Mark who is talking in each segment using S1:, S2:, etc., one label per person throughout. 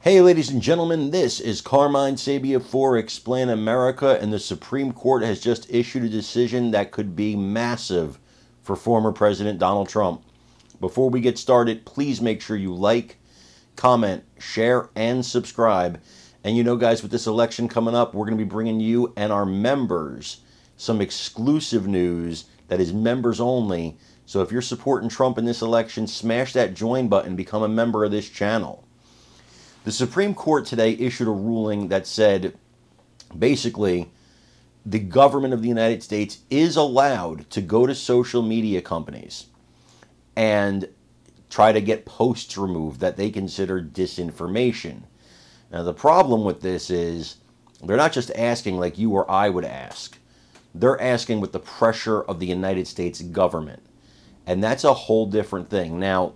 S1: Hey, ladies and gentlemen, this is Carmine Sabia for Explain America, and the Supreme Court has just issued a decision that could be massive for former President Donald Trump. Before we get started, please make sure you like, comment, share, and subscribe. And you know, guys, with this election coming up, we're going to be bringing you and our members some exclusive news that is members only. So if you're supporting Trump in this election, smash that join button, become a member of this channel. The Supreme Court today issued a ruling that said, basically, the government of the United States is allowed to go to social media companies and try to get posts removed that they consider disinformation. Now, the problem with this is they're not just asking like you or I would ask. They're asking with the pressure of the United States government. And that's a whole different thing. Now,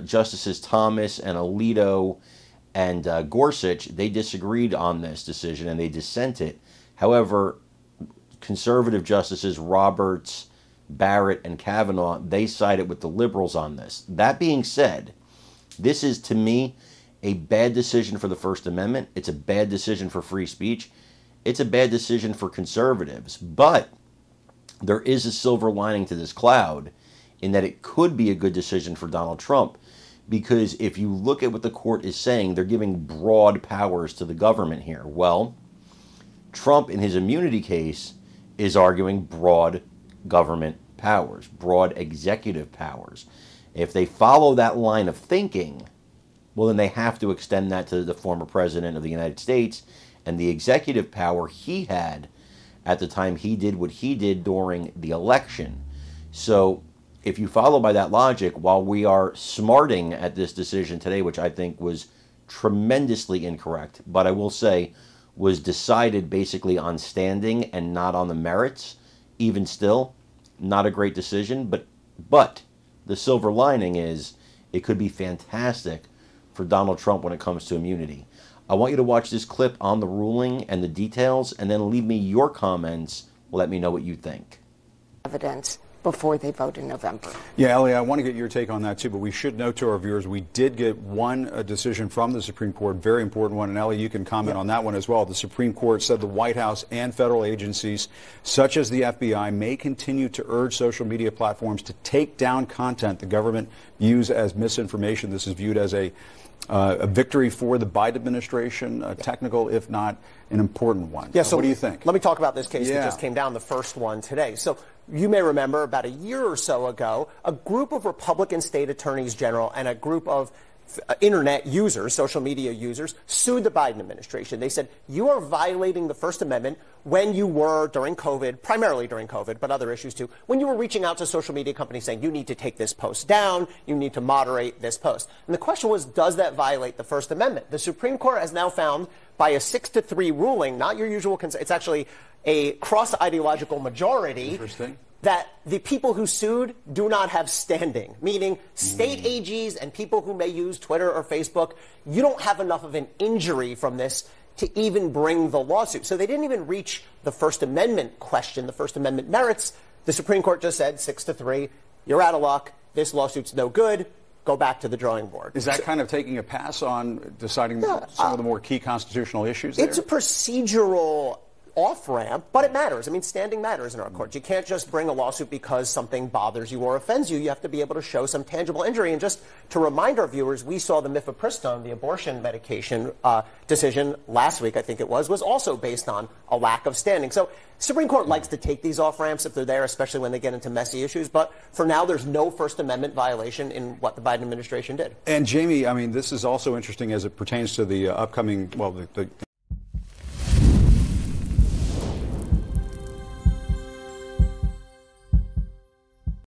S1: Justices Thomas and Alito and Gorsuch, they disagreed on this decision and they dissented. However, conservative justices Roberts, Barrett, and Kavanaugh, they sided with the liberals on this. That being said, this is, to me, a bad decision for the First Amendment. It's a bad decision for free speech. It's a bad decision for conservatives. But there is a silver lining to this cloud, in that it could be a good decision for Donald Trump, because if you look at what the court is saying, they're giving broad powers to the government here. Well, Trump, in his immunity case, is arguing broad government powers, broad executive powers. If they follow that line of thinking, well, then they have to extend that to the former president of the United States and the executive power he had at the time he did what he did during the election. So if you follow by that logic, while we are smarting at this decision today, which I think was tremendously incorrect, but I will say was decided basically on standing and not on the merits, even still, not a great decision. But the silver lining is it could be fantastic for Donald Trump when it comes to immunity. I want you to watch this clip on the ruling and the details, and then leave me your comments. Let me know what you think.
S2: Evidence before they vote in November.
S3: Yeah, Ellie, I want to get your take on that, too, but we should note to our viewers we did get one decision from the Supreme Court, very important one, and Ellie, you can comment on that one as well. The Supreme Court said the White House and federal agencies, such as the FBI, may continue to urge social media platforms to take down content the government views as misinformation. This is viewed as a victory for the Biden administration, technical, if not an important one.
S4: Yeah, so
S3: what do you think?
S4: Let me talk about this case that just came down, the first one today. So you may remember about a year or so ago, a group of Republican state attorneys general and a group of internet users, social media users, sued the Biden administration. They said, you are violating the First Amendment when you were, during COVID, primarily during COVID, but other issues too, when you were reaching out to social media companies saying, you need to take this post down, you need to moderate this post. And the question was, does that violate the First Amendment? The Supreme Court has now found, by a 6-3 ruling, not your usual, it's actually a cross-ideological majority, that the people who sued do not have standing, meaning state AGs and people who may use Twitter or Facebook, you don't have enough of an injury from this to even bring the lawsuit. So they didn't even reach the First Amendment question, the First Amendment merits. The Supreme Court just said 6-3, you're out of luck, this lawsuit's no good, go back to the drawing board.
S3: Is that kind of taking a pass on deciding some of the more key constitutional issues there?
S4: It's a procedural off-ramp, but it matters. I mean, standing matters in our courts. You can't just bring a lawsuit because something bothers you or offends you. You have to be able to show some tangible injury. And just to remind our viewers, we saw the mifepristone, the abortion medication decision last week, I think it was also based on a lack of standing. So Supreme Court likes to take these off-ramps if they're there, especially when they get into messy issues. But for now, there's no First Amendment violation in what the Biden administration did.
S3: And Jamie, I mean, this is also interesting as it pertains to the upcoming, well, the